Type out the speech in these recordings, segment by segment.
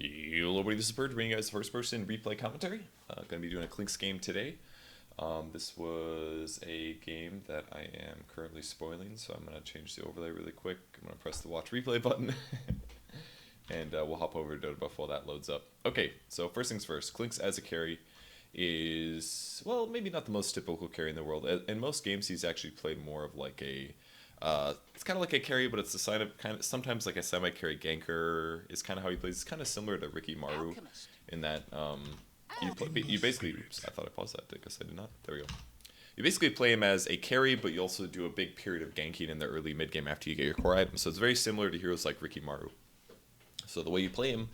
Hello, everybody. This is Purge, bringing you guys first-person replay commentary. Going to be doing a Clinkz game today. This was a game that I am currently spoiling, so I'm going to change the overlay really quick. I'm going to press the watch replay button, and we'll hop over to Dota before that loads up. Okay, so first things first, Clinkz as a carry is, well, maybe not the most typical carry in the world. In most games, he's actually played more of like a it's kind of like a carry, but it's a sign of kind of sometimes like a semi-carry ganker is kind of how he plays. It's kind of similar to Ricky Maru in that you basically. Oops, I thought I paused that. I guess I did not. There we go. You basically play him as a carry, but you also do a big period of ganking in the early mid game after you get your core item. So it's very similar to heroes like Ricky Maru. So the way you play him,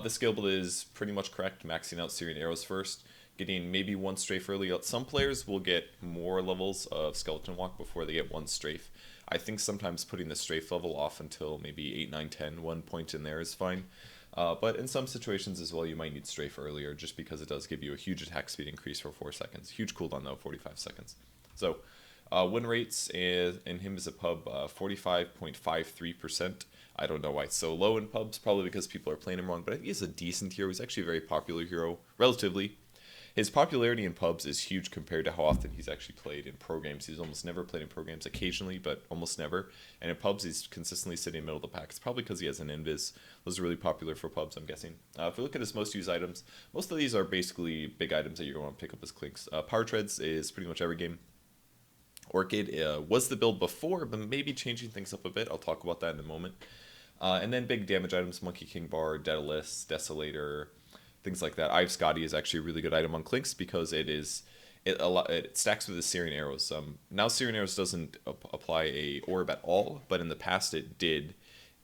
this skill build is pretty much correct. Maxing out Syrian arrows first, getting maybe one strafe early. Some players will get more levels of skeleton walk before they get one strafe. I think sometimes putting the strafe level off until maybe 8, 9, 10, 1 point in there is fine. But in some situations as well, you might need strafe earlier just because it does give you a huge attack speed increase for 4 seconds. Huge cooldown though, 45 seconds. So win rates in him is a pub 45.53%. I don't know why it's so low in pubs, probably because people are playing him wrong, but I think he's a decent hero. He's actually a very popular hero, relatively. His popularity in pubs is huge compared to how often he's actually played in pro games. He's almost never played in pro games, occasionally, but almost never. And in pubs, he's consistently sitting in the middle of the pack. It's probably because he has an invis. Those are really popular for pubs, I'm guessing. If we look at his most used items, most of these are basically big items that you're going to pick up as Clinkz. Power Treads is pretty much every game. Orchid was the build before, but maybe changing things up a bit. I'll talk about that in a moment. And then big damage items, Monkey King Bar, Deadalus, Desolator, things like that. I have Skadi is actually a really good item on Clinkz because it stacks with the Syrian arrows. Now Syrian arrows doesn't apply a orb at all, but in the past it did,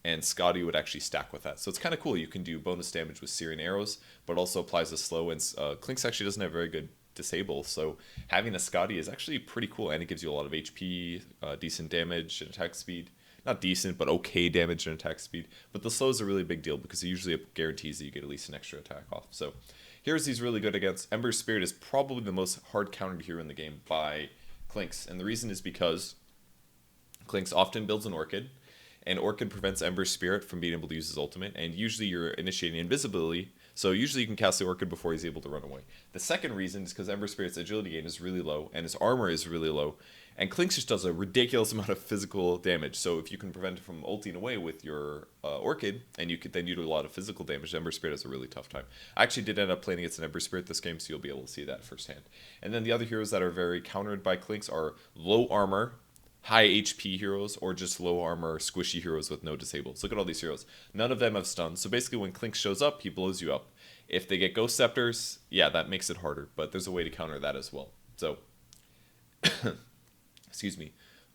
and Skadi would actually stack with that. So it's kind of cool. You can do bonus damage with Syrian arrows, but also applies a slow. And Clinkz actually doesn't have very good disable, so having a Skadi is actually pretty cool, and it gives you a lot of HP, decent damage and attack speed. Not decent, but okay damage and attack speed. But the slow is a really big deal because it usually guarantees that you get at least an extra attack off. So here's he's really good against. Ember's Spirit is probably the most hard countered hero in the game by Clinkz. And the reason is because Clinkz often builds an Orchid, and Orchid prevents Ember's Spirit from being able to use his ultimate, and usually you're initiating invisibility, so usually you can cast the Orchid before he's able to run away. The second reason is because Ember's Spirit's agility gain is really low, and his armor is really low, and Clinkz just does a ridiculous amount of physical damage. So if you can prevent it from ulting away with your Orchid, and you do a lot of physical damage, Ember Spirit has a really tough time. I actually did end up playing against an Ember Spirit this game, so you'll be able to see that firsthand. And then the other heroes that are very countered by Clinkz are low armor, high HP heroes, or just low armor, squishy heroes with no disables. Look at all these heroes. None of them have stun, so basically when Clinkz shows up, he blows you up. If they get Ghost Scepters, yeah, that makes it harder, but there's a way to counter that as well. So, excuse me.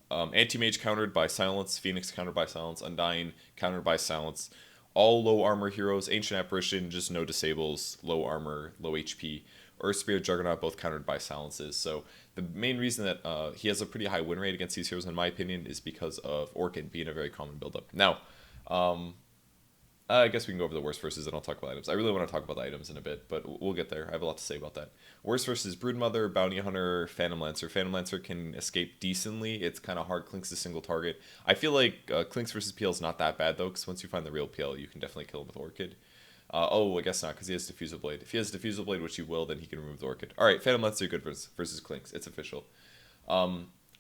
Anti-Mage countered by Silence, Phoenix countered by Silence, Undying countered by Silence. All low armor heroes, Ancient Apparition, just no disables, low armor, low HP. Earth Spirit, Juggernaut, both countered by silences. So the main reason that he has a pretty high win rate against these heroes, in my opinion, is because of Orchid being a very common build-up. Now, I guess we can go over the worst versus and I'll talk about items. I really want to talk about the items in a bit, but we'll get there. I have a lot to say about that. Worst versus Broodmother, Bounty Hunter, Phantom Lancer. Phantom Lancer can escape decently. It's kind of hard. Clinkz a single target. I feel like Clinkz versus PL is not that bad, though, because once you find the real PL, you can definitely kill him with Orchid. I guess not, because he has Diffusal Blade. If he has Diffusal Blade, which he will, then he can remove the Orchid. Alright, Phantom Lancer good versus Clinkz. It's official.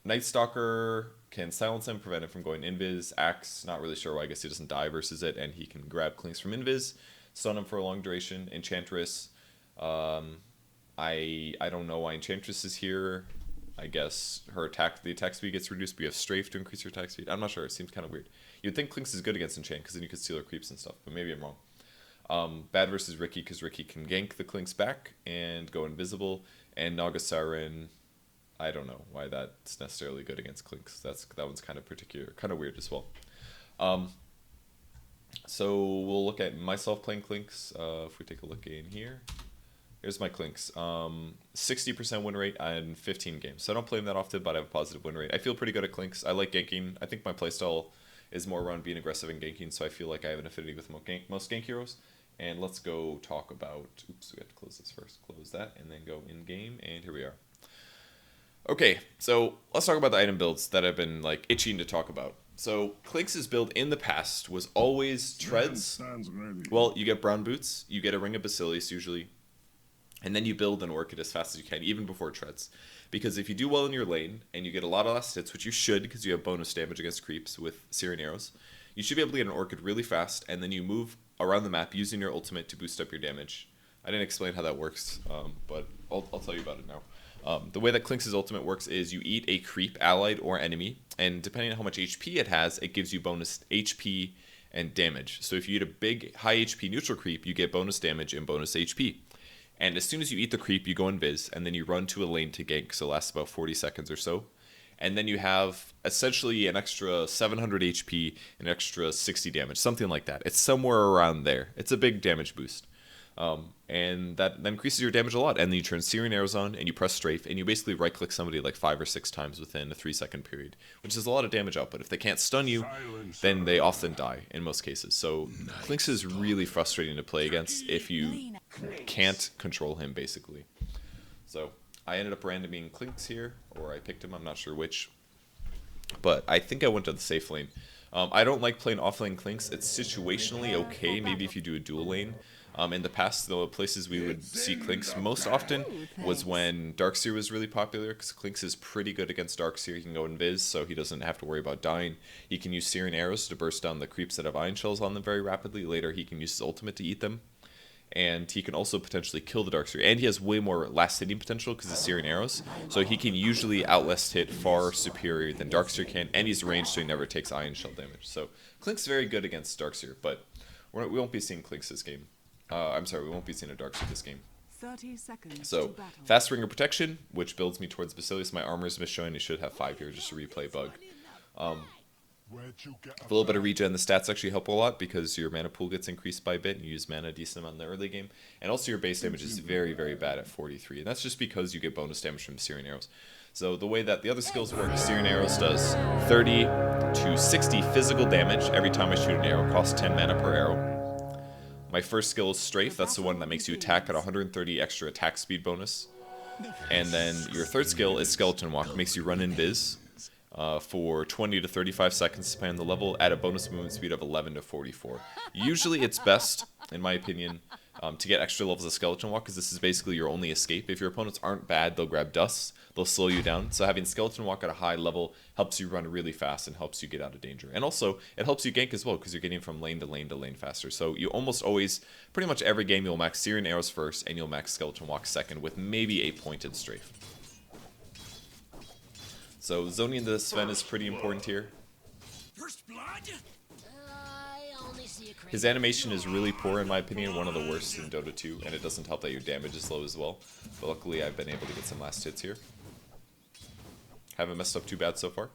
Night Stalker can silence him, prevent him from going invis. Axe, not really sure why. I guess he doesn't die versus it, and he can grab Clinkz from invis, stun him for a long duration. Enchantress, I don't know why Enchantress is here. I guess the attack speed gets reduced, but you have Strafe to increase your attack speed. I'm not sure. It seems kind of weird. You'd think Clinkz is good against Enchant, because then you could steal her creeps and stuff, but maybe I'm wrong. Bad versus Ricky, because Ricky can gank the Clinkz back and go invisible. And Naga Siren, I don't know why that's necessarily good against Clinkz. That one's kind of weird as well. So we'll look at myself playing Clinkz. If we take a look in here, here's my Clinkz. 60% win rate in 15 games. So I don't play him that often, but I have a positive win rate. I feel pretty good at Clinkz. I like ganking. I think my playstyle is more around being aggressive and ganking, so I feel like I have an affinity with most gank heroes. And let's go talk about, oops, we have to close this first. Close that, and then go in game, and here we are. Okay, so let's talk about the item builds that I've been like itching to talk about. So Clinkz's build in the past was always treads. Well, you get brown boots, you get a ring of Basilius usually, and then you build an orchid as fast as you can, even before treads. Because if you do well in your lane, and you get a lot of last hits, which you should, because you have bonus damage against creeps with Syrian arrows, you should be able to get an orchid really fast, and then you move around the map using your ultimate to boost up your damage. I didn't explain how that works, but I'll tell you about it now. The way that Clinkz's ultimate works is you eat a creep, allied or enemy, and depending on how much HP it has, it gives you bonus HP and damage. So if you eat a big, high HP neutral creep, you get bonus damage and bonus HP. And as soon as you eat the creep, you go invis, and then you run to a lane to gank, so it lasts about 40 seconds or so. And then you have essentially an extra 700 HP, an extra 60 damage, something like that. It's somewhere around there. It's a big damage boost. And that increases your damage a lot. And then you turn Syrian arrows on, and you press strafe, and you basically right-click somebody like 5 or 6 times within a 3-second period, which is a lot of damage output. If they can't stun you, then they often die in most cases. So Clinkz is really frustrating to play against if you can't control him, basically. So I ended up randoming Clinkz here, or I picked him, I'm not sure which. But I think I went to the safe lane. I don't like playing off-lane Clinkz. It's situationally okay, maybe if you do a dual lane. In the past, the places we would see Clinkz most often was when Darkseer was really popular, because Clinkz is pretty good against Darkseer. He can go invis, so he doesn't have to worry about dying. He can use Syrian arrows to burst down the creeps that have iron shells on them very rapidly. Later, he can use his ultimate to eat them. And he can also potentially kill the Darkseer. And he has way more last hitting potential because of Syrian arrows. So he can usually outlast hit far superior than Darkseer can. And he's ranged, so he never takes iron shell damage. So Clinkz very good against Darkseer, but we won't be seeing Clinkz this game. I'm sorry, we won't be seeing a Darkseer this game. 30 seconds so fast ring of protection, which builds me towards Basilius. My armor is misshowing. I should have 5 here, just a replay bug. A little bit of regen. The stats actually help a lot because your mana pool gets increased by a bit and you use mana a decent amount in the early game. And also your base damage is very, very bad at 43. And that's just because you get bonus damage from Syrian arrows. So the way that the other skills work, Syrian arrows does 30 to 60 physical damage every time I shoot an arrow. Costs 10 mana per arrow. My first skill is Strafe. That's the one that makes you attack at 130 extra attack speed bonus. And then your third skill is Skeleton Walk. Makes you run invis for 20 to 35 seconds depending on the level at a bonus movement speed of 11 to 44. Usually it's best, in my opinion, to get extra levels of Skeleton Walk, because this is basically your only escape. If your opponents aren't bad, they'll grab dust, they'll slow you down. So having Skeleton Walk at a high level helps you run really fast and helps you get out of danger. And also, it helps you gank as well, because you're getting from lane to lane to lane faster. So you almost always, pretty much every game, you'll max Syrian arrows first, and you'll max Skeleton Walk second, with maybe a pointed strafe. So zoning the Sven is pretty important here. First blood? His animation is really poor, in my opinion, one of the worst in Dota 2, and it doesn't help that your damage is low as well. But luckily, I've been able to get some last hits here. Haven't messed up too bad so far.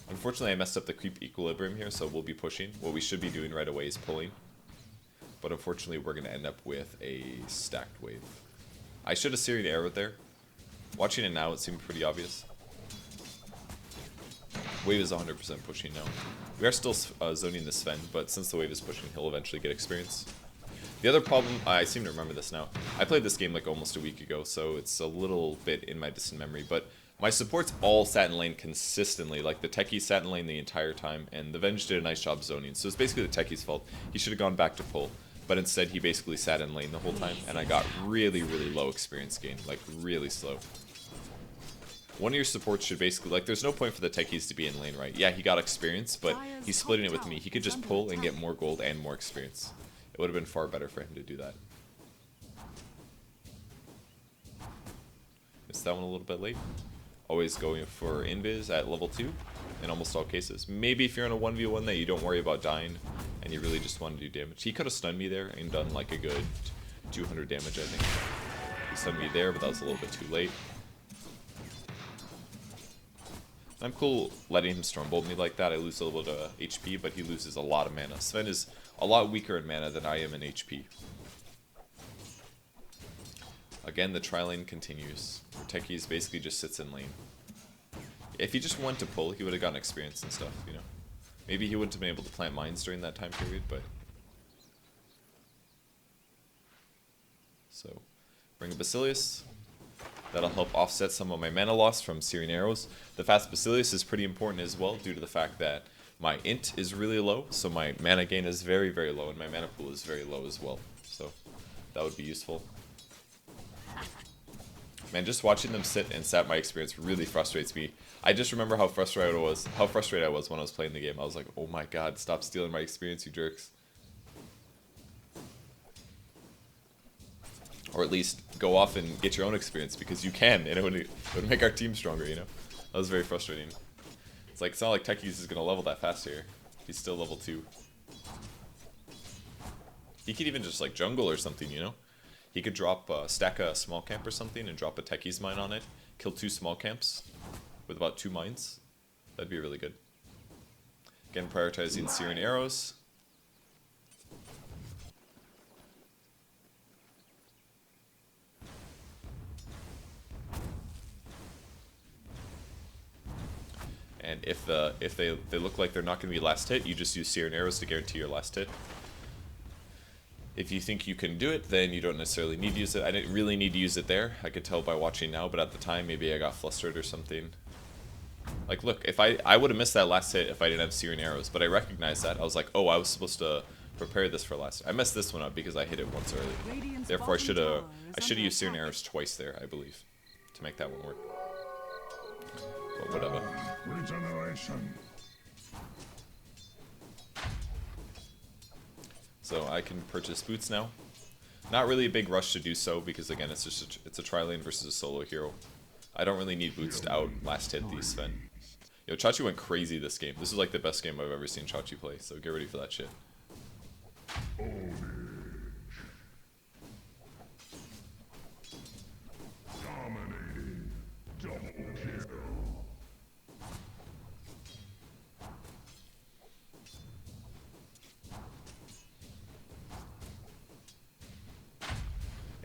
Unfortunately, I messed up the creep equilibrium here, so we'll be pushing. What we should be doing right away is pulling. But unfortunately, we're going to end up with a stacked wave. I should have Syrian arrowed there. Watching it now, it seemed pretty obvious. Wave is 100% pushing now. We are still zoning the Sven, but since the wave is pushing, he'll eventually get experience. The other problem, I seem to remember this now. I played this game like almost a week ago, so it's a little bit in my distant memory, but my supports all sat in lane consistently. Like the techie sat in lane the entire time, and the Venge did a nice job zoning. So it's basically the techie's fault. He should have gone back to pull, but instead he basically sat in lane the whole time, and I got really, really low experience gain, like really slow. One of your supports should basically, like, there's no point for the techies to be in lane, right? Yeah, he got experience, but he's splitting it with me. He could just pull and get more gold and more experience. It would have been far better for him to do that. Missed that one a little bit late. Always going for invis at level 2 in almost all cases. Maybe if you're in a 1v1 that you don't worry about dying and you really just want to do damage. He could have stunned me there and done like a good 200 damage, I think. He stunned me there, but that was a little bit too late. I'm cool letting him Stormbolt me like that. I lose a little bit of HP, but he loses a lot of mana. Sven is a lot weaker in mana than I am in HP. Again, the tri-lane continues. Techies basically just sits in lane. If he just went to pull, he would have gotten experience and stuff, you know. Maybe he wouldn't have been able to plant mines during that time period, but... So, bring a Basilius. That'll help offset some of my mana loss from Searing Arrows. The fast Basilius is pretty important as well due to the fact that my int is really low, so my mana gain is very, very low, and my mana pool is very low as well. So that would be useful. Man, just watching them sit and sap my experience really frustrates me. I just remember how frustrated I was when I was playing the game. I was like, oh my god, stop stealing my experience, you jerks. Or at least go off and get your own experience, because you can, and it would make our team stronger, you know? That was very frustrating. It's not like Techies is going to level that fast here. He's still level 2. He could even just like jungle or something, you know? He could drop stack a small camp or something and drop a Techies mine on it. Kill 2 small camps with about 2 mines. That'd be really good. Again, prioritizing Searing Arrows. And if they look like they're not going to be last hit, you just use Searing Arrows to guarantee your last hit. If you think you can do it, then you don't necessarily need to use it. I didn't really need to use it there. I could tell by watching now, but at the time, maybe I got flustered or something. Like, look, if I would have missed that last hit if I didn't have Searing Arrows, but I recognized that. I was like, oh, I was supposed to prepare this for last. I messed this one up because I hit it once early. Therefore, I should have used Searing Arrows twice there, I believe, to make that one work. But whatever. Regeneration. So I can purchase boots now. Not really a big rush to do so because again it's a tri-lane versus a solo hero. I don't really need boots to last hit these Sven. Yo, Chachi went crazy this game. This is like the best game I've ever seen Chachi play, so get ready for that shit. Dominating. Double kill.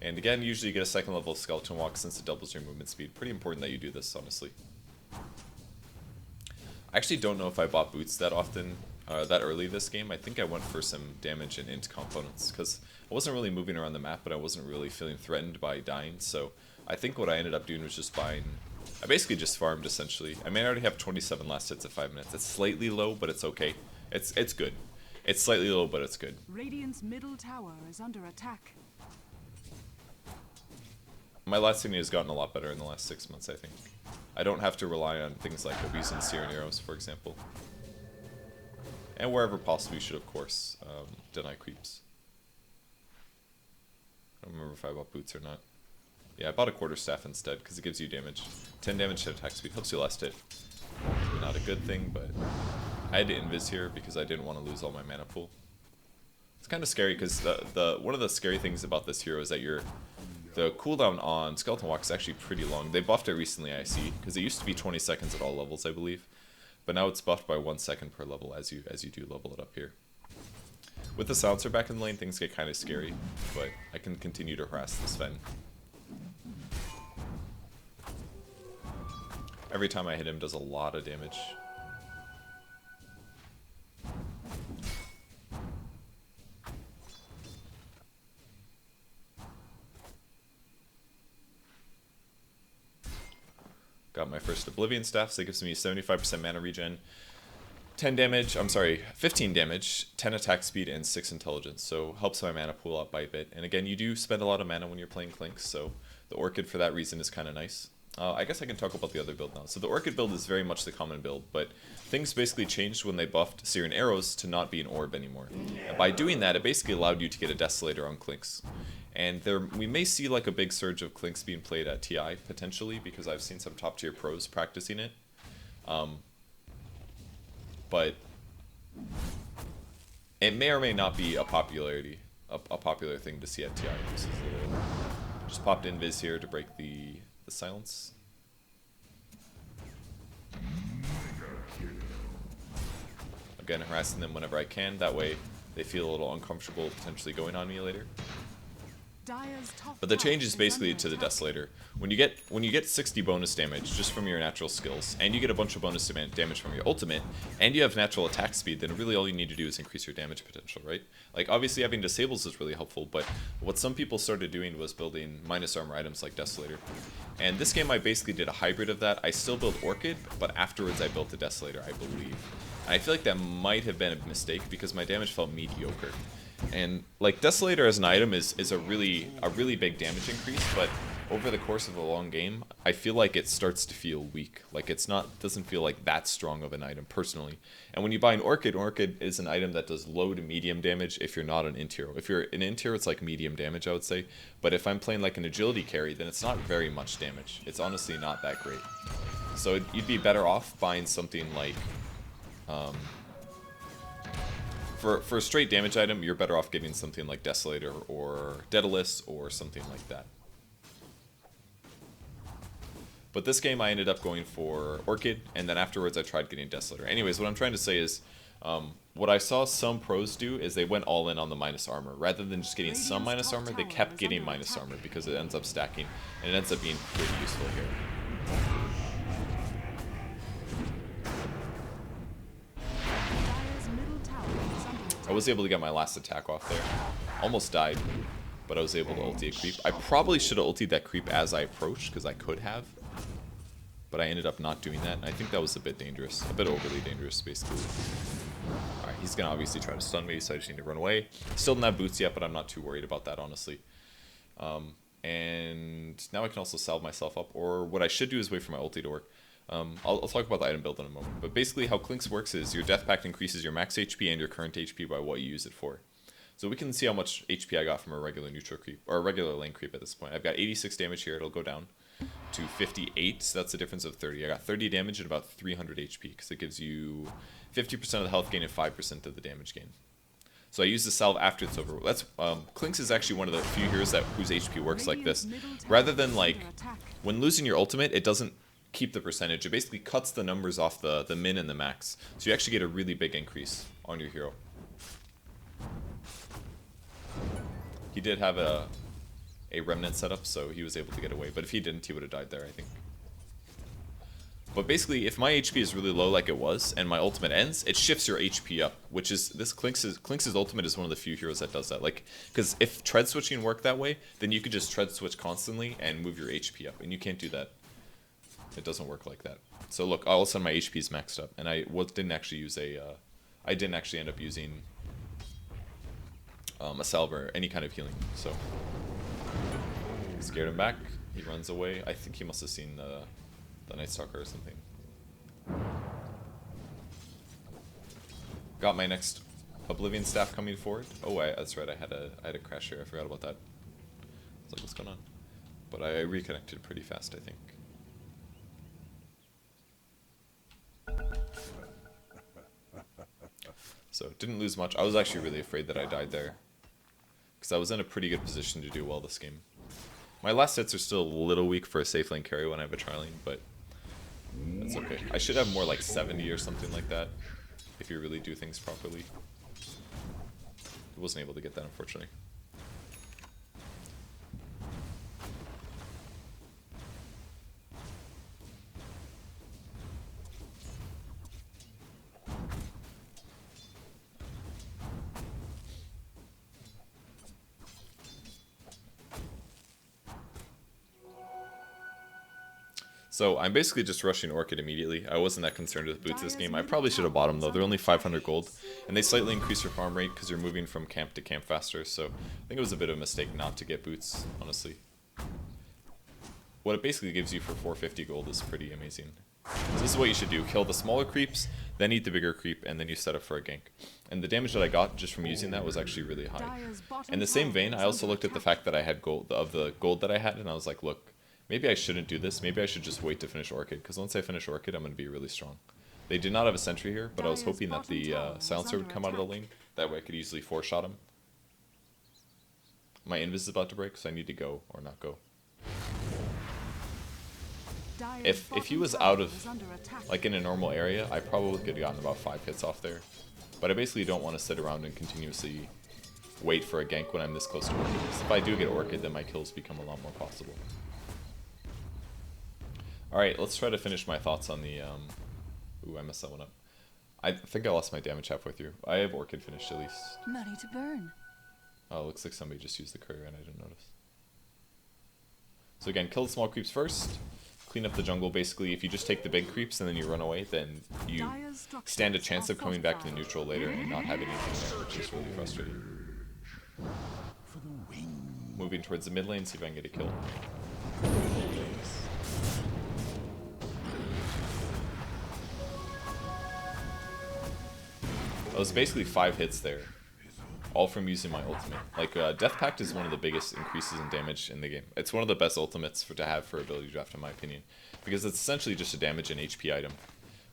And again, usually you get a second level skeleton walk since it doubles your movement speed. Pretty important that you do this, honestly. I actually don't know if I bought boots that often, that early this game. I think I went for some damage and int components, because I wasn't really moving around the map, but I wasn't really feeling threatened by dying. So I think what I ended up doing was just buying... I basically just farmed, essentially. I may already have 27 last hits at 5 minutes. It's slightly low, but it's okay. It's good. It's slightly low, but it's good. Radiant's middle tower is under attack. My last hitting has gotten a lot better in the last 6 months, I think. I don't have to rely on things like abusing Searing Arrows, for example. And wherever possible, you should, of course, deny creeps. I don't remember if I bought boots or not. Yeah, I bought a quarterstaff instead, because it gives you damage. 10 damage to attack speed, helps you last hit. Not a good thing, but I had to invis here because I didn't want to lose all my mana pool. It's kind of scary, because one of the scary things about this hero is that the cooldown on Skeleton Walk is actually pretty long. They buffed it recently, I see, because it used to be 20 seconds at all levels, I believe. But now it's buffed by 1 second per level as you do level it up here. With the silencer back in the lane, things get kind of scary, but I can continue to harass the Sven. Every time I hit him, does a lot of damage. Got my first Oblivion Staff, so it gives me 75% mana regen, 15 damage, 10 attack speed, and 6 intelligence, so helps my mana pool out by a bit. And again, you do spend a lot of mana when you're playing Clinkz, so the Orchid for that reason is kind of nice. I guess I can talk about the other build now. So the Orchid build is very much the common build, but things basically changed when they buffed Searing Arrows to not be an orb anymore. And by doing that, it basically allowed you to get a Desolator on Clinkz. And we may see like a big surge of Clinkz being played at TI, potentially, because I've seen some top tier pros practicing it. But it may or may not be a popular thing to see at TI. Just popped invis here to break the silence. Again, harassing them whenever I can. That way they feel a little uncomfortable potentially going on me later. Dire's top But the tower change is basically under to the attack. desolator. When you get 60 bonus damage just from your natural skills, and you get a bunch of bonus damage from your ultimate, and you have natural attack speed, then really all you need to do is increase your damage potential, right? Like obviously having disables is really helpful, but what some people started doing was building minus armor items like desolator. And this game I basically did a hybrid of that. I still built orchid, but afterwards I built the desolator, I believe. And I feel like that might have been a mistake because my damage felt mediocre. And like desolator as an item is a really big damage increase, but over the course of a long game, I feel like it starts to feel weak. Like doesn't feel like that strong of an item personally. And when you buy an orchid is an item that does low to medium damage if you're not an int hero. If you're an int hero, it's like medium damage, I would say. But if I'm playing like an agility carry, then it's not very much damage. It's honestly not that great. So you'd be better off buying something like for a straight damage item, you're better off getting something like Desolator or Deadalus or something like that. But this game I ended up going for Orchid, and then afterwards I tried getting Desolator. Anyways, what I'm trying to say is, what I saw some pros do is they went all in on the minus armor. Rather than just getting some minus armor, they kept getting minus armor because it ends up stacking, and it ends up being pretty useful here. Dire's middle tower is under attack. I was able to get my last attack off there. Almost died, but I was able to ulti a creep. I probably should have ultied that creep as I approached, because I could have. But I ended up not doing that, and I think that was a bit dangerous. A bit overly dangerous, basically. Alright, he's going to obviously try to stun me, so I just need to run away. Still don't have boots yet, but I'm not too worried about that, honestly. And now I can also salve myself up, or what I should do is wait for my ulti to work. I'll talk about the item build in a moment, but basically how Clinkz works is your Death Pact increases your max HP and your current HP by what you use it for. So we can see how much HP I got from a regular neutral creep, or a regular lane creep at this point. I've got 86 damage here, it'll go down to 58, so that's a difference of 30. I got 30 damage and about 300 HP, because it gives you 50% of the health gain and 5% of the damage gain. So I use the salve after it's over. That's Clinkz is actually one of the few heroes whose HP works like this. Rather than like, when losing your ultimate, it doesn't keep the percentage. It basically cuts the numbers off the min and the max. So you actually get a really big increase on your hero. He did have a remnant setup, so he was able to get away. But if he didn't, he would have died there, I think. But basically, if my HP is really low like it was, and my ultimate ends, it shifts your HP up, which is, Clinkz's ultimate is one of the few heroes that does that. Like, because if tread switching worked that way, then you could just tread switch constantly and move your HP up, and you can't do that. It doesn't work like that. So look, all of a sudden my HP is maxed up, and I didn't actually use I didn't actually end up using a salve or any kind of healing. So scared him back. He runs away. I think he must have seen the Night Stalker or something. Got my next Oblivion staff coming forward. Oh, that's right. I had a crash here. I forgot about that. I was like, what's going on? But I reconnected pretty fast, I think. So didn't lose much. I was actually really afraid that I died there, because I was in a pretty good position to do well this game. My last hits are still a little weak for a safe lane carry when I have a tri-lane, but that's okay. I should have more like 70 or something like that if you really do things properly. I wasn't able to get that, unfortunately. So I'm basically just rushing Orchid immediately. I wasn't that concerned with boots this game. I probably should have bought them though. They're only 500 gold, and they slightly increase your farm rate because you're moving from camp to camp faster. So I think it was a bit of a mistake not to get boots, honestly. What it basically gives you for 450 gold is pretty amazing. So this is what you should do. Kill the smaller creeps, then eat the bigger creep, and then you set up for a gank. And the damage that I got just from using that was actually really high. In the same vein, I also looked at the fact that I had gold, of the gold that I had, and I was like, look, maybe I shouldn't do this. Maybe I should just wait to finish Orchid, because once I finish Orchid, I'm going to be really strong. They did not have a sentry here, but I was hoping that the silencer would come out of the lane. That way I could easily 4-shot him. My invis is about to break, so I need to go or not go. If he was out of, like in a normal area, I probably could have gotten about 5 hits off there. But I basically don't want to sit around and continuously wait for a gank when I'm this close to Orchid. If I do get Orchid, then my kills become a lot more possible. Alright, let's try to finish my thoughts on the... Ooh, I messed that one up. I think I lost my damage halfway through. I have Orchid finished at least. Money to burn. Oh, looks like somebody just used the courier and I didn't notice. So again, kill the small creeps first. Clean up the jungle. Basically, if you just take the big creeps and then you run away, then you stand a chance of coming back to the neutral later and not having anything there, which is really frustrating. Moving towards the mid lane, see if I can get a kill. That was basically 5 hits there, all from using my ultimate. Like, Death Pact is one of the biggest increases in damage in the game. It's one of the best ultimates to have for ability draft, in my opinion, because it's essentially just a damage and HP item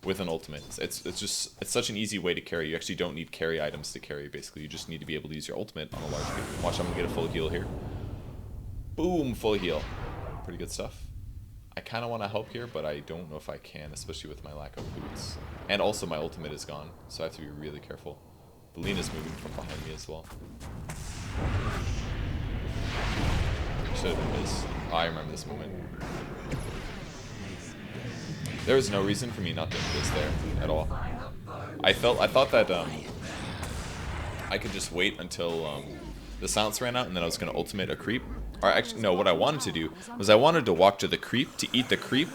with an ultimate. It's such an easy way to carry. You actually don't need carry items to carry, basically. You just need to be able to use your ultimate on a large creep. Watch, I'm going to get a full heal here. Boom, full heal. Pretty good stuff. I kind of want to help here, but I don't know if I can, especially with my lack of boots. And also my ultimate is gone, so I have to be really careful. Belina's moving from behind me as well. Should have been this. Oh, I remember this moment. There was no reason for me not to do this there at all. I thought that I could just wait until the silence ran out and then I was going to ultimate a creep. Or actually, no, what I wanted to do was I wanted to walk to the creep to eat the creep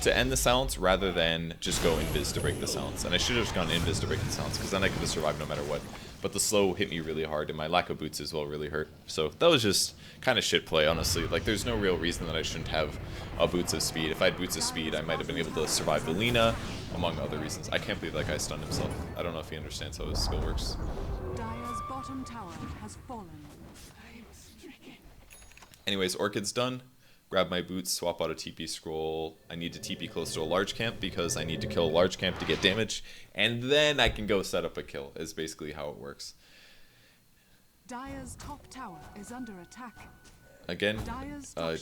to end the silence rather than just go invis to break the silence. And I should have just gone invis to break the silence because then I could have survived no matter what. But the slow hit me really hard and my lack of boots as well really hurt. So that was just kind of shit play, honestly. Like, there's no real reason that I shouldn't have boots of speed. If I had boots of speed, I might have been able to survive Belina, among other reasons. I can't believe that guy stunned himself. I don't know if he understands how his skill works. Dire's bottom tower has fallen. Anyways, Orchid's done. Grab my boots, swap out a TP scroll. I need to TP close to a large camp because I need to kill a large camp to get damage. And then I can go set up a kill, is basically how it works. Dire's top tower is under attack. Again,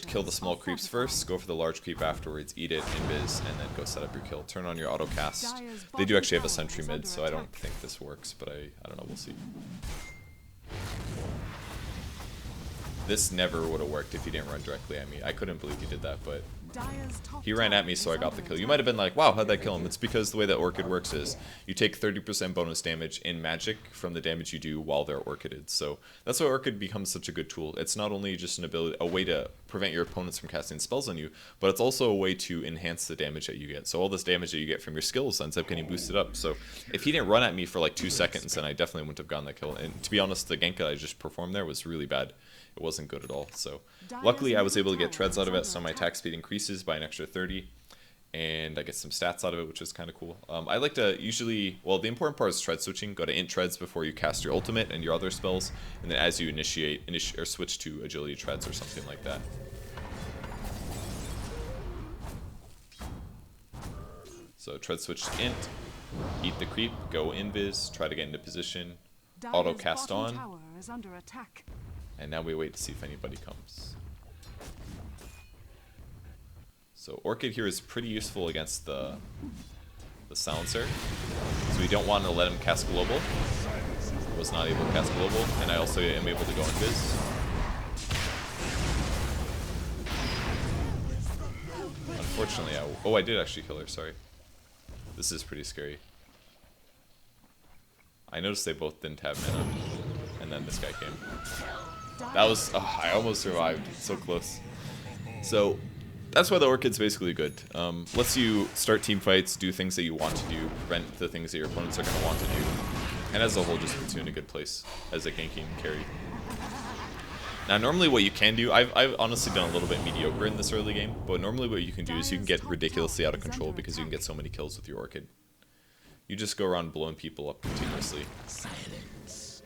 kill the small creeps first, go for the large creep afterwards, eat it, invis, and then go set up your kill. Turn on your auto cast. They do actually have a sentry mid, so I don't think this works, but I don't know, we'll see. This never would have worked if he didn't run directly at me. I couldn't believe he did that, but he ran at me, so I got the kill. You might have been like, wow, how'd that kill him? It's because the way that Orchid works is you take 30% bonus damage in magic from the damage you do while they're Orchided. So that's why Orchid becomes such a good tool. It's not only just a way to prevent your opponents from casting spells on you, but it's also a way to enhance the damage that you get. So all this damage that you get from your skills ends up getting boosted up. So if he didn't run at me for like 2 seconds, then I definitely wouldn't have gotten that kill. And to be honest, the gank that I just performed there was really bad. It wasn't good at all. So luckily I was able to get treads out of it, so my attack speed increases by an extra 30, and I get some stats out of it, which is kind of cool. I like to usually, well, the important part is tread switching. Go to int treads before you cast your ultimate and your other spells, and then as you initiate or switch to agility treads or something like that. So tread switch to int, eat the creep, go invis, try to get into position, auto cast on. And now we wait to see if anybody comes. So Orchid here is pretty useful against the silencer. So we don't want to let him cast global. Was not able to cast global, and I also am able to go invis. Unfortunately, I did actually kill her, sorry. This is pretty scary. I noticed they both didn't have mana, and then this guy came. That was, I almost survived, so close. So that's why the Orchid's basically good. Lets you start team fights, do things that you want to do, prevent the things that your opponents are going to want to do, and as a whole just puts you in a good place as a ganking carry. Now normally what you can do, I've honestly been a little bit mediocre in this early game, but normally what you can do is you can get ridiculously out of control because you can get so many kills with your Orchid. You just go around blowing people up continuously. Silence.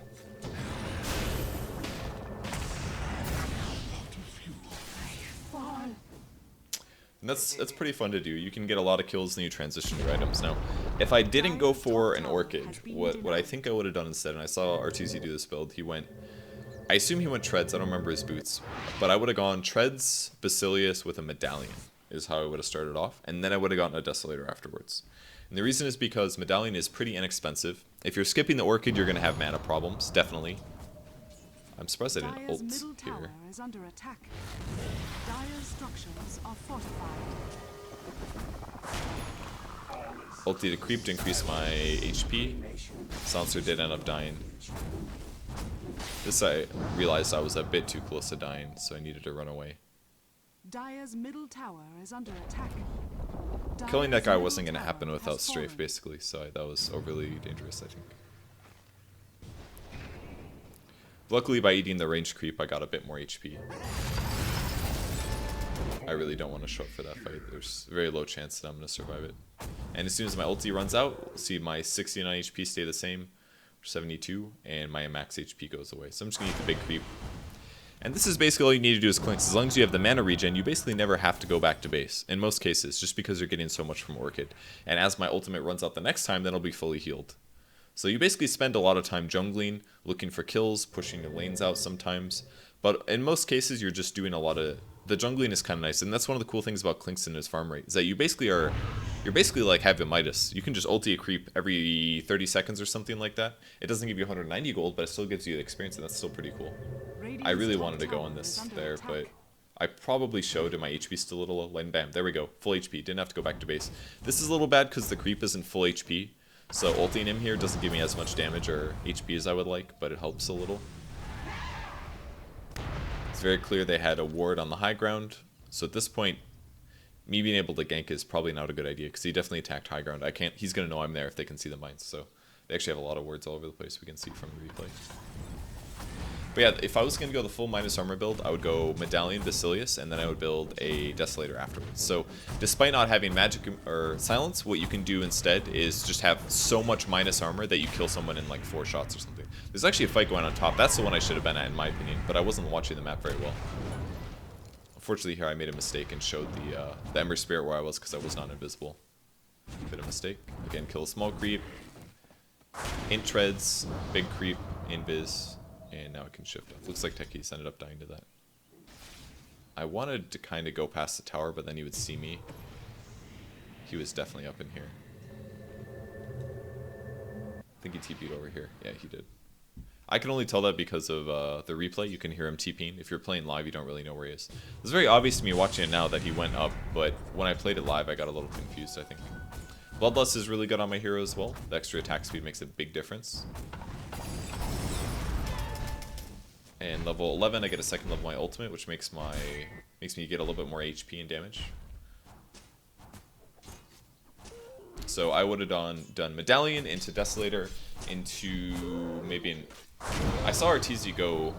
And that's pretty fun to do. You can get a lot of kills and you transition your items. Now, if I didn't go for an Orchid, what I think I would have done instead, and I saw RTZ do this build, I assume he went Treads, I don't remember his boots, but I would have gone Treads, Basilius with a medallion, is how I would have started off, and then I would have gotten a desolator afterwards. And the reason is because medallion is pretty inexpensive. If you're skipping the Orchid, you're going to have mana problems, definitely. I'm surprised I didn't Dire's ult middle tower here. is under attack. Dire's structures are fortified. Ulti to creep to increase my HP. Silencer did end up dying. This I realized I was a bit too close to dying, so I needed to run away. Dire's middle tower is under attack. Killing that guy Dire's wasn't middle going to happen tower without has strafe, fallen. basically, so that was overly dangerous, I think. Luckily, by eating the range creep, I got a bit more HP. I really don't want to show up for that fight. There's a very low chance that I'm going to survive it. And as soon as my ulti runs out, we'll see my 69 HP stay the same, 72, and my max HP goes away. So I'm just going to eat the big creep. And this is basically all you need to do is Clinkz. As long as you have the mana regen, you basically never have to go back to base. In most cases, just because you're getting so much from Orchid. And as my ultimate runs out the next time, then I'll be fully healed. So you basically spend a lot of time jungling, looking for kills, pushing your lanes out sometimes. But in most cases, you're just doing a lot of... The jungling is kind of nice, and that's one of the cool things about Clinkz and his farm rate, is that you're basically like having Midas. You can just ulti a creep every 30 seconds or something like that. It doesn't give you 190 gold, but it still gives you the experience, and that's still pretty cool. I really wanted to go on this there, but I probably showed and my HP still a little low, and bam, there we go, full HP, didn't have to go back to base. This is a little bad because the creep isn't full HP, so ulting him here doesn't give me as much damage or HP as I would like, but it helps a little. It's very clear they had a ward on the high ground, so at this point, me being able to gank is probably not a good idea, because he definitely attacked high ground. He's going to know I'm there if they can see the mines, so they actually have a lot of wards all over the place we can see from the replay. But yeah, if I was going to go the full minus armor build, I would go Medallion, Basilius, and then I would build a Desolator afterwards. So despite not having magic or silence, what you can do instead is just have so much minus armor that you kill someone in like 4 shots or something. There's actually a fight going on top. That's the one I should have been at in my opinion, but I wasn't watching the map very well. Unfortunately here I made a mistake and showed the Ember Spirit where I was because I was not invisible. Bit of mistake. Again, kill a small creep. Int treads, big creep, invis. And now it can shift up. Looks like Techies ended up dying to that. I wanted to kind of go past the tower, but then he would see me. He was definitely up in here. I think he TP'd over here. Yeah, he did. I can only tell that because of the replay. You can hear him TPing. If you're playing live, you don't really know where he is. It's very obvious to me watching it now that he went up, but when I played it live, I got a little confused, I think. Bloodlust is really good on my hero as well. The extra attack speed makes a big difference. And level 11, I get a second level my ultimate, which makes me get a little bit more HP and damage. So I would have done Medallion into Desolator into maybe I saw Arteezy go.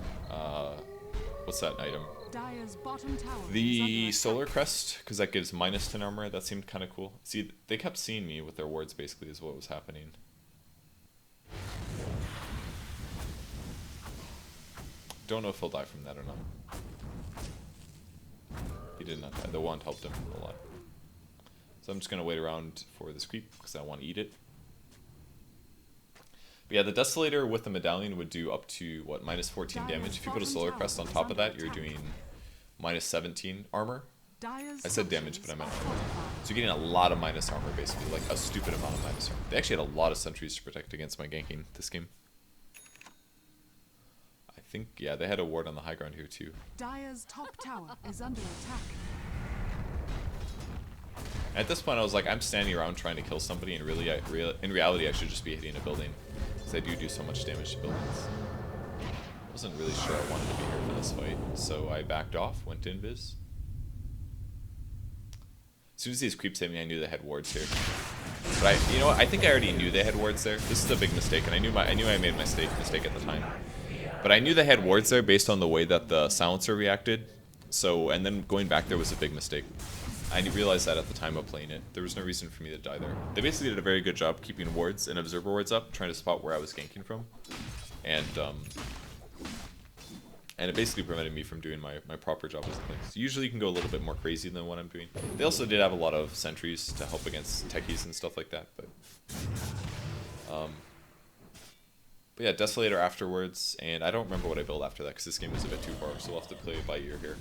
What's that item? Dire's bottom tower is under The attack. Solar Crest, because that gives -10 armor. That seemed kind of cool. See, they kept seeing me with their wards. Basically, is what was happening. Don't know if he'll die from that or not. He did not die. The wand helped him a lot. So I'm just going to wait around for this creep because I want to eat it. But yeah, the Desolator with the Medallion would do up to, what, -14 damage. If you put a Solar Crest on top of that, you're doing -17 armor. Dire's I said damage, but I meant structures armor. are fortified. So you're getting a lot of minus armor, basically. Like, a stupid amount of minus armor. They actually had a lot of sentries to protect against my ganking this game. I think, yeah, they had a ward on the high ground here too. Dire's top tower is under attack. At this point, I was like, I'm standing around trying to kill somebody, and really, in reality, I should just be hitting a building, because I do so much damage to buildings. I wasn't really sure I wanted to be here for this fight, so I backed off, went to invis. As soon as these creeps hit me, I knew they had wards here. But you know what? I think I already knew they had wards there. This is a big mistake, and I knew I made a mistake at the time. But I knew they had wards there based on the way that the silencer reacted. So, and then going back there was a big mistake. I realized that at the time of playing it. There was no reason for me to die there. They basically did a very good job keeping wards and observer wards up, trying to spot where I was ganking from. And it basically prevented me from doing my proper job as a Clinkz. Usually you can go a little bit more crazy than what I'm doing. They also did have a lot of sentries to help against techies and stuff like that, but yeah, Desolator afterwards, and I don't remember what I built after that because this game was a bit too far, so we'll have to play it by ear here.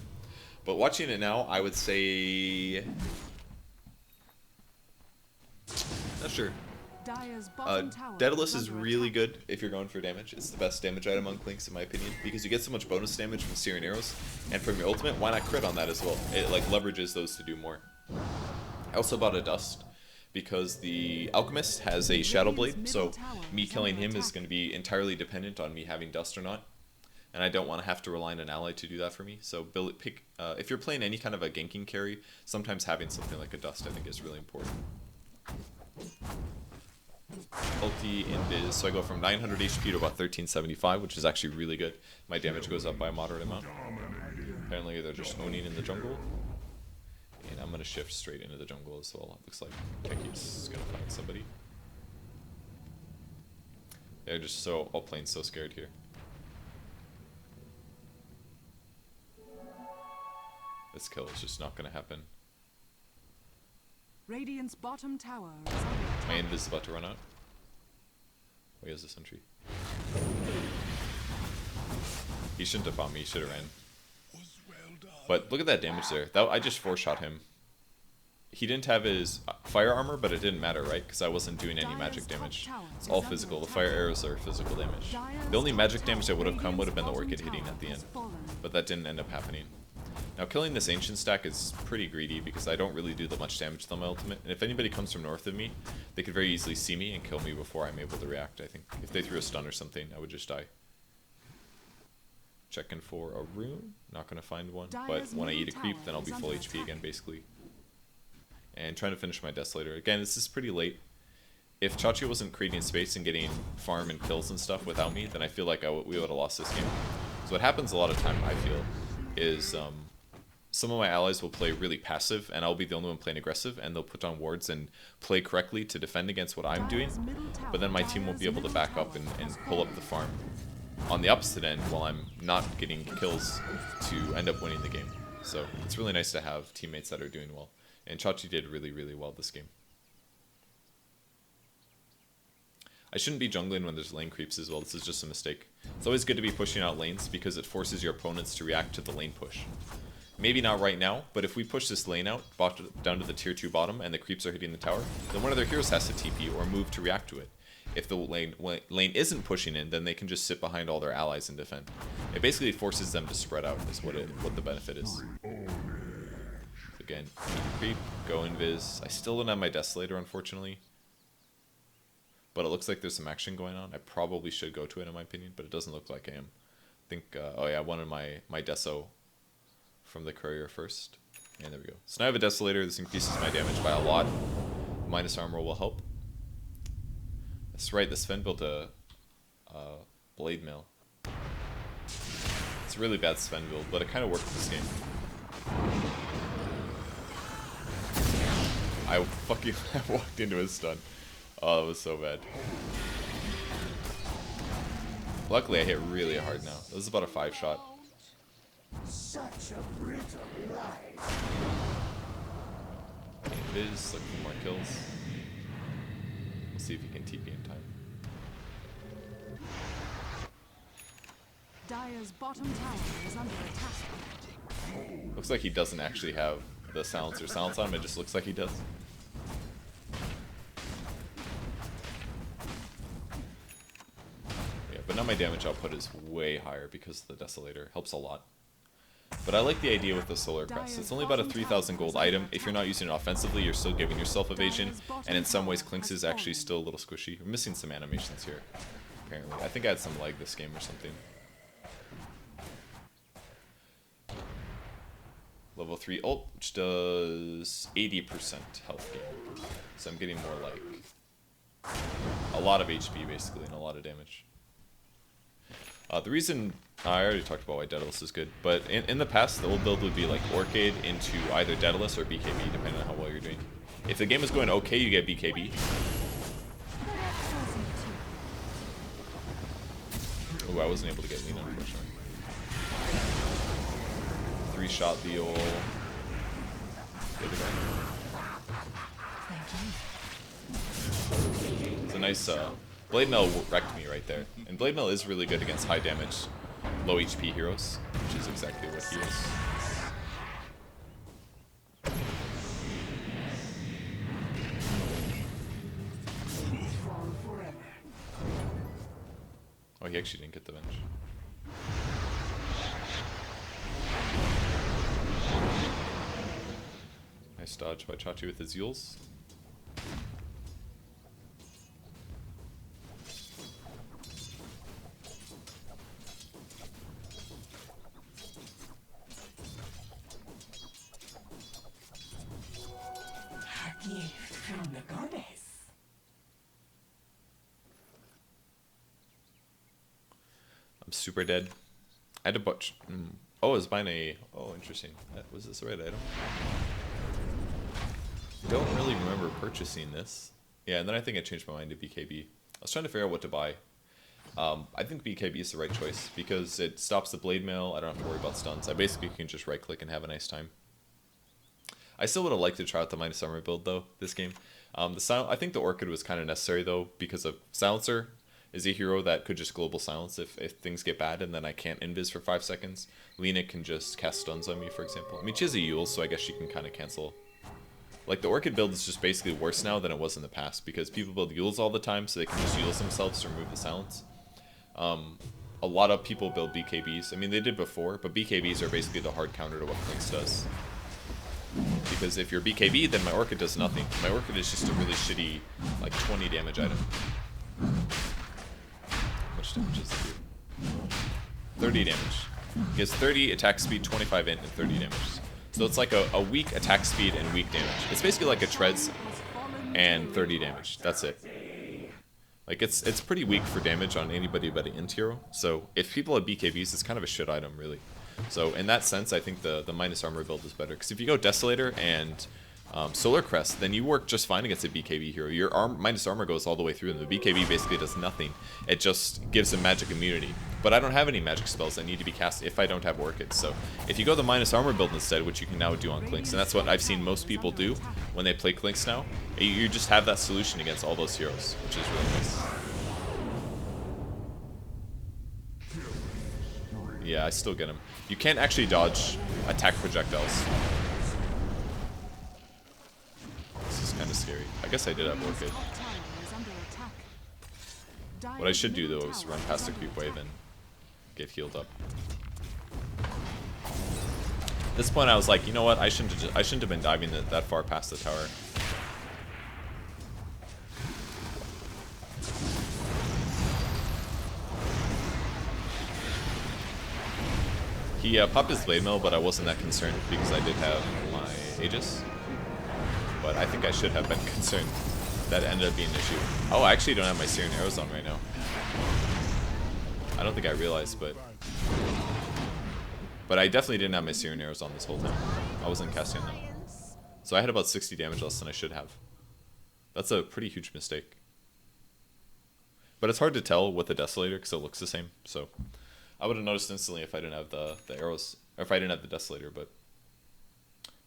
But watching it now, I would say... Not sure. Dire's bottom tower Deadalus is under really attack. good if you're going for damage. It's the best damage item on Clinkz in my opinion, because you get so much bonus damage from Searing Arrows, and from your ultimate, why not crit on that as well? It like leverages those to do more. I also bought a Dust, because the Alchemist has a Shadow Blade, so me killing him is going to be entirely dependent on me having Dust or not. And I don't want to have to rely on an ally to do that for me. So if you're playing any kind of a ganking carry, sometimes having something like a Dust I think is really important. Ulti invis, so I go from 900 HP to about 1375, which is actually really good. My damage goes up by a moderate amount. Apparently they're just owning in the jungle. And I'm going to shift straight into the jungle as well. It looks like Keki's going to find somebody. They're just so, all playing so scared here. This kill is just not going to happen. Radiant's bottom tower is under attack. My invis is about to run out. Oh, he has a sentry. He shouldn't have fought me, he should have ran. But look at that damage there. I just 4-shot him. He didn't have his fire armor, but it didn't matter, right? Because I wasn't doing any magic damage. It's all physical. The fire arrows are physical damage. The only magic damage that would have come would have been the orchid hitting at the end. But that didn't end up happening. Now killing this ancient stack is pretty greedy because I don't really do that much damage to my ultimate. And if anybody comes from north of me, they could very easily see me and kill me before I'm able to react, I think. If they threw a stun or something, I would just die. Checking for a rune. Not going to find one. But when I eat a creep, then I'll be full HP again, basically. And trying to finish my desolator. Again, this is pretty late. If Chachi wasn't creating space and getting farm and kills and stuff without me, then I feel like we would have lost this game. So what happens a lot of time, I feel, is some of my allies will play really passive, and I'll be the only one playing aggressive, and they'll put on wards and play correctly to defend against what I'm doing, but then my team won't be able to back up and pull up the farm on the opposite end while I'm not getting kills to end up winning the game. So it's really nice to have teammates that are doing well, and Chachi did really, really well this game. I shouldn't be jungling when there's lane creeps as well. This is just a mistake. It's always good to be pushing out lanes because it forces your opponents to react to the lane push. Maybe not right now, but if we push this lane out down to the tier 2 bottom and the creeps are hitting the tower, then one of their heroes has to TP or move to react to it. If the lane isn't pushing in, then they can just sit behind all their allies and defend. It basically forces them to spread out is what the benefit is. Again, creep, go invis. I still don't have my desolator, unfortunately. But it looks like there's some action going on. I probably should go to it in my opinion, but it doesn't look like I am. I think, oh yeah, I wanted my deso from the courier first. And there we go. So now I have a desolator. This increases my damage by a lot. Minus armor will help. That's right, the Sven built a blade mail. It's a really bad Sven build, but it kind of worked this game. I fucking walked into his stun. Oh, that was so bad. Luckily, I hit really hard now. This is about a 5-shot. Such a brittle life. Invis, looking for more kills. We'll see if he can TP in time. Dire's bottom tower is under attack. Looks like he doesn't actually have the silencer silence on him. It just looks like he does. Yeah, but now my damage output is way higher because the desolator helps a lot. But I like the idea with the solar crest. It's only about a 3,000 gold item. If you're not using it offensively, you're still giving yourself evasion. And in some ways, Clinkz is actually still a little squishy. We're missing some animations here, apparently. I think I had some lag this game or something. Level 3 ult, which does 80% health gain. So I'm getting more like a lot of HP basically and a lot of damage. The reason I already talked about why Deadalus is good, but in the past the old build would be like orchid into either Deadalus or BKB depending on how well you're doing. If the game is going okay, you get BKB. Oh, I wasn't able to get lean unfortunately. 3-shot the ult. It's a nice Blade Mail wrecked me right there. And Blade Mail is really good against high damage, low HP heroes, which is exactly what he is. Nice dodge by Chachi with his Yules. A gift from the goddess. I'm super dead. I had to butch. Oh, I was buying a. Oh, interesting. Was this the right item? Don't really remember purchasing this. Yeah, and then I think I changed my mind to BKB. I was trying to figure out what to buy. I think BKB is the right choice because it stops the blade mail. I don't have to worry about stuns. I basically can just right click and have a nice time. I still would have liked to try out the minus armor build though this game. I think the orchid was kind of necessary though because of silencer is a hero that could just global silence if things get bad and then I can't invis for 5 seconds. Lena can just cast stuns on me, for example. I mean, she has a Yule, so I guess she can kind of cancel. Like, the orchid build is just basically worse now than it was in the past because people build Yules all the time so they can just Yules themselves to remove the silence. A lot of people build BKBs. I mean, they did before, but BKBs are basically the hard counter to what Clinkz does. Because if you're BKB, then my orchid does nothing. My orchid is just a really shitty, like, 20 damage item. How much damage does it do? 30 damage. He has 30 attack speed, 25 int, and 30 damage. So it's like a weak attack speed and weak damage. It's basically like a Treads and 30 damage. That's it. Like, it's pretty weak for damage on anybody but an int hero. So if people have BKBs, it's kind of a shit item, really. So in that sense, I think the minus armor build is better. Because if you go Desolator and Solar Crest, then you work just fine against a BKB hero. Your minus armor goes all the way through, and the BKB basically does nothing. It just gives him magic immunity. But I don't have any magic spells that need to be cast if I don't have orchids. So if you go the minus armor build instead, which you can now do on Clinkz, and that's what I've seen most people do when they play Clinkz now, you just have that solution against all those heroes, which is really nice. Yeah, I still get him. You can't actually dodge attack projectiles. This is kind of scary. I guess I did have orchid. What I should do though is run past the creep wave and get healed up. At this point I was like, you know what, I shouldn't have been diving that far past the tower. He popped his blade mill, but I wasn't that concerned because I did have my Aegis. But I think I should have been concerned. That ended up being an issue. Oh, I actually don't have my Searing Arrows on right now. I don't think I realized, but I definitely didn't have my Searing Arrows on this whole time. I wasn't casting them. So I had about 60 damage less than I should have. That's a pretty huge mistake. But it's hard to tell with the Desolator because it looks the same. So I would have noticed instantly if I didn't have the arrows, or if I didn't have the Desolator, but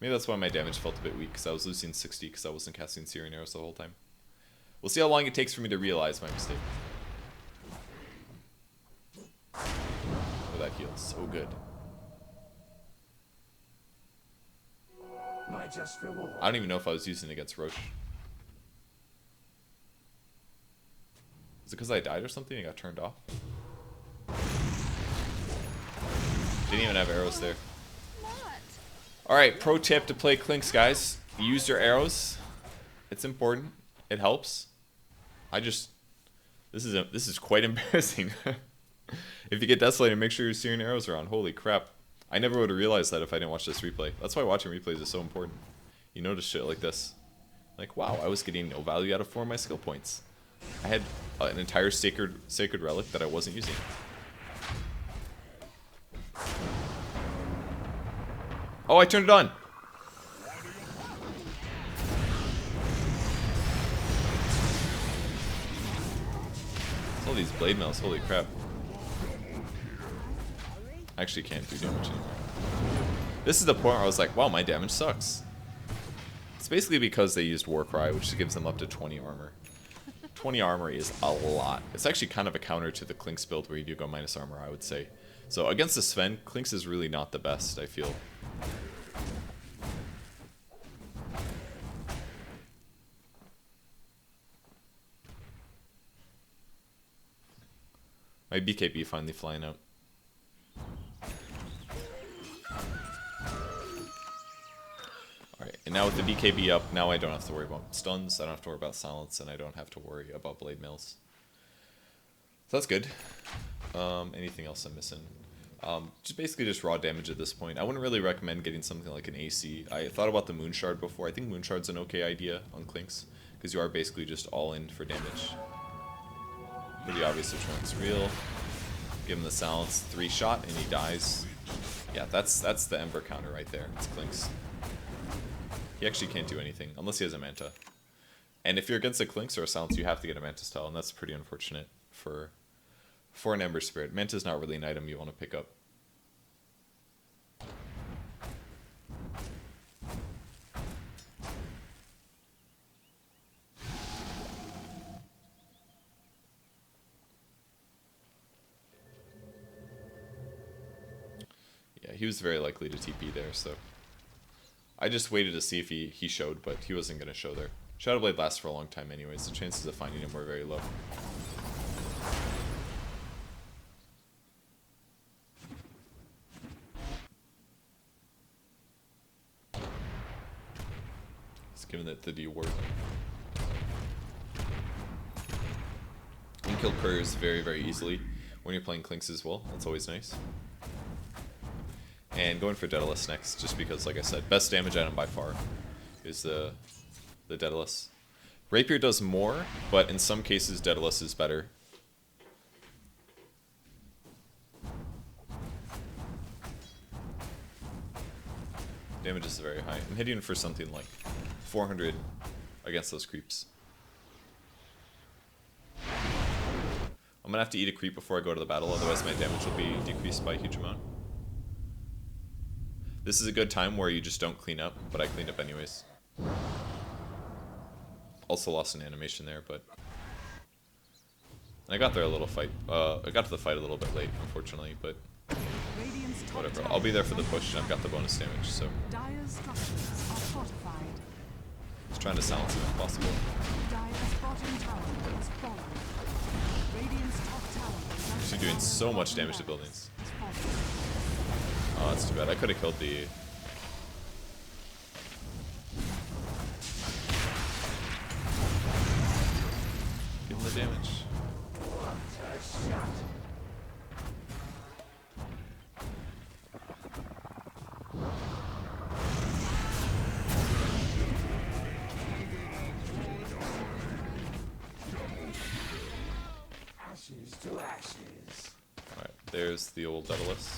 maybe that's why my damage felt a bit weak, because I was losing 60 because I wasn't casting Searing Arrows the whole time. We'll see how long it takes for me to realize my mistake. Oh, that heals so good. My just reward. I don't even know if I was using it against Roche. Is it because I died or something and got turned off? Didn't even have arrows there. Alright, pro tip to play Clinkz, guys. Use your arrows. It's important. It helps. This is quite embarrassing. If you get Desolator, make sure your Searing Arrows are on. Holy crap. I never would have realized that if I didn't watch this replay. That's why watching replays is so important. You notice shit like this. Like, wow, I was getting no value out of 4 of my skill points. I had an entire sacred relic that I wasn't using. Oh, I turned it on. It's all these blade mails, holy crap. I actually can't do damage anymore. This is the point where I was like, wow, my damage sucks. It's basically because they used Warcry, which gives them up to 20 armor. 20 armor is a lot. It's actually kind of a counter to the Clinkz build where you do go minus armor, I would say. So against the Sven, Clinkz is really not the best, I feel. My BKB finally flying out. Alright, now with the BKB up, now I don't have to worry about stuns, I don't have to worry about silence, and I don't have to worry about blade mails. So that's good. Anything else I'm missing? Just basically just raw damage at this point. I wouldn't really recommend getting something like an AC. I thought about the Moon Shard before. I think Moon Shard's an okay idea on Clinkz, because you are basically just all in for damage. Pretty obvious which one's real. Give him the silence, 3-shot, and he dies. Yeah, that's the Ember counter right there. It's Clinkz. He actually can't do anything, unless he has a Manta. And if you're against a Clinkz or a silence, you have to get a Manta style, and that's pretty unfortunate for an Ember Spirit. Manta's not really an item you want to pick up. Yeah, he was very likely to TP there, so I just waited to see if he showed, but he wasn't going to show there. Shadow Blade lasts for a long time anyways, the chances of finding him were very low. It's given it the D-Ward. You can kill couriers very, very easily when you're playing Clinkz as well. That's always nice. And going for Deadalus next, just because, like I said, best damage item by far is the Deadalus. Rapier does more, but in some cases Deadalus is better. Damage is very high. I'm hitting for something like 400 against those creeps. I'm gonna have to eat a creep before I go to the battle, otherwise my damage will be decreased by a huge amount. This is a good time where you just don't clean up, but I cleaned up anyways. Also lost an animation there, but I got there a little fight. I got to the fight a little bit late, unfortunately, but whatever. I'll be there for the push, and I've got the bonus damage, so Dire's structures are fortified. just trying to silence it if possible. Dire's bottom tower is falling. Radiant's top tower is under Actually doing so much damage to buildings. is falling. Oh, that's too bad. I could have killed the... Give him the damage. Ashes to ashes. Alright, there's the old Deadalus.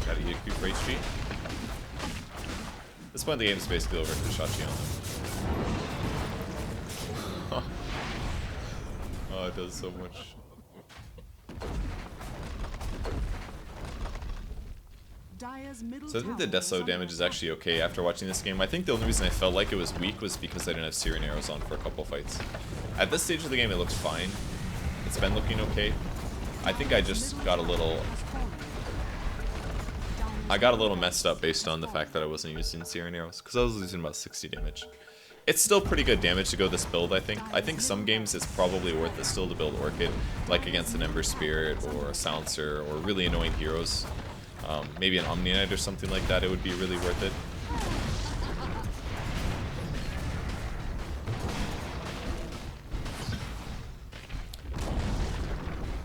Gotta eat a creep for HP. This point the game's basically over for Shachi on them. Oh, it does so much. Dire's middle So I think the tower is Deso under damage is attack. actually okay after watching this game. I think the only reason I felt like it was weak was because I didn't have Siren arrows on for a couple fights. At this stage of the game it looks fine. It's been looking okay. I think I just got a little... I got a little messed up based on the fact that I wasn't using Siren arrows, because I was losing about 60 damage. It's still pretty good damage to go this build, I think. I think some games it's probably worth it still to build Orchid, like against an Ember Spirit or a Silencer or really annoying heroes. Maybe an Omni Knight or something like that, it would be really worth it.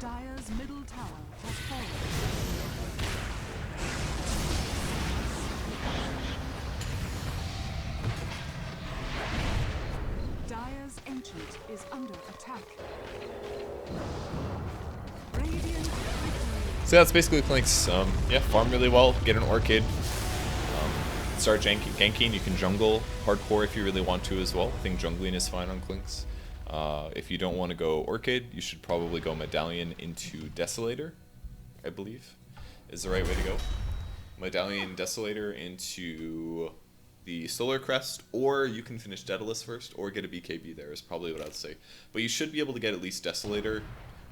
Dire's middle tower has fallen. Dire's ancient is under attack. Radiant victory. So that's basically Clinkz. Yeah, farm really well, get an Orchid, start ganking. You can jungle hardcore if you really want to as well. I think jungling is fine on Clinkz. If you don't want to go Orchid, you should probably go Medallion into Desolator, I believe, is the right way to go. Medallion Desolator into the Solar Crest, or you can finish Deadalus first, or get a BKB there is probably what I'd say. But you should be able to get at least Desolator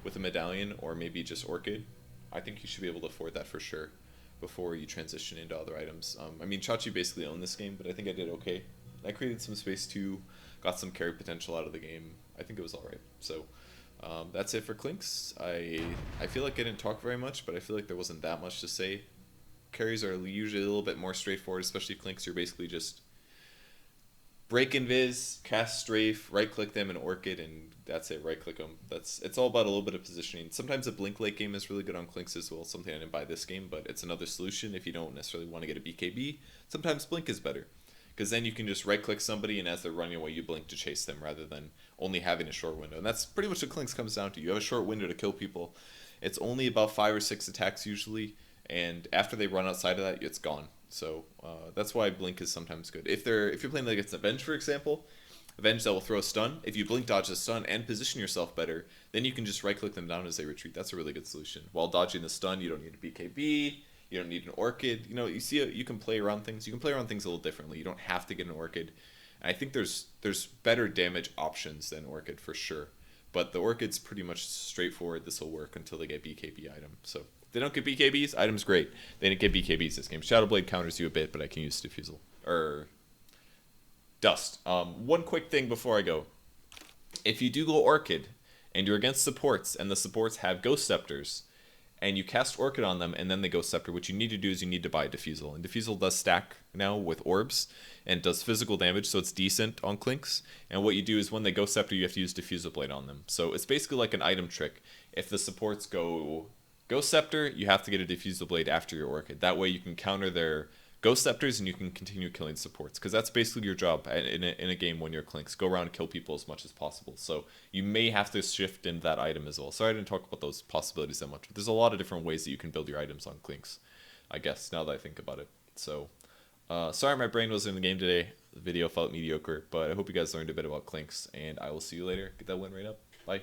with a Medallion, or maybe just Orchid. I think you should be able to afford that for sure before you transition into other items. I mean, Chachi basically owned this game, but I think I did okay. I created some space too, got some carry potential out of the game. I think it was alright. So that's it for Clinkz. I feel like I didn't talk very much, but I feel like there wasn't that much to say. Carries are usually a little bit more straightforward, especially Clinkz. You're basically just break invis, cast strafe, right click them in orchid, and that's it. Right click them. It's all about a little bit of positioning. Sometimes a blink late game is really good on Clinkz as well. Something I didn't buy this game, but it's another solution if you don't necessarily want to get a BKB. Sometimes blink is better, because then you can just right click somebody, and as they're running away, you blink to chase them rather than only having a short window. And that's pretty much what Clinkz comes down to. You have a short window to kill people. It's only about 5 or 6 attacks usually, and after they run outside of that, it's gone. So that's why blink is sometimes good. If you're playing against Avenge, for example, Avenge that will throw a stun. If you blink dodge the stun and position yourself better, then you can just right click them down as they retreat. That's a really good solution. While dodging the stun, you don't need a BKB. You don't need an orchid. You know, you can play around things. You can play around things a little differently. You don't have to get an orchid. And I think there's better damage options than orchid for sure. But the orchid's pretty much straightforward. This will work until they get BKB item. So if they don't get BKBs, item's great. They didn't get BKBs this game. Shadowblade counters you a bit, but I can use diffusal or dust. One quick thing before I go. If you do go orchid and you're against supports and the supports have ghost scepters, and you cast Orchid on them, and then they go Scepter, what you need to do is you need to buy Diffusal. And Diffusal does stack now with orbs, and does physical damage, so it's decent on Clinkz. And what you do is when they go Scepter, you have to use Diffusal Blade on them. So it's basically like an item trick. If the supports go Scepter, you have to get a Diffusal Blade after your Orchid. That way you can counter their Ghost Scepters, and you can continue killing supports, because that's basically your job in a game when you're Clinkz. Go around and kill people as much as possible. So you may have to shift in that item as well. Sorry I didn't talk about those possibilities that much, but there's a lot of different ways that you can build your items on Clinkz, I guess, now that I think about it. So, sorry my brain wasn't in the game today. The video felt mediocre, but I hope you guys learned a bit about Clinkz, and I will see you later. Get that win right up. Bye.